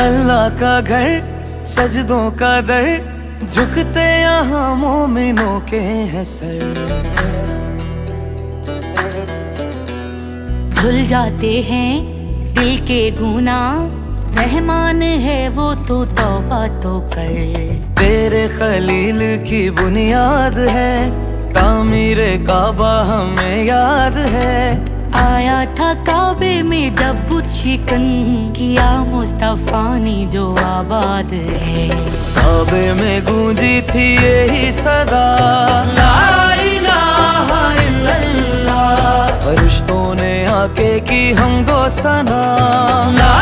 अल्लाह का घर, सजदों का दर, झुकते यहाँ मोमिनों के हैं सर। धुल जाते हैं दिल के गुनाह, रहमान है वो तो तौबा तो कर। तेरे खलील की बुनियाद है, तामीरे काबा हमें याद है। आया था काबे में जब बुत शिकन, किया मुस्तफा ने जो आबाद है। काबे में गूंजी थी यही सदा, ला इलाहा इल्लल्लाह। फरिश्तों ने आके की हमदो सना, ला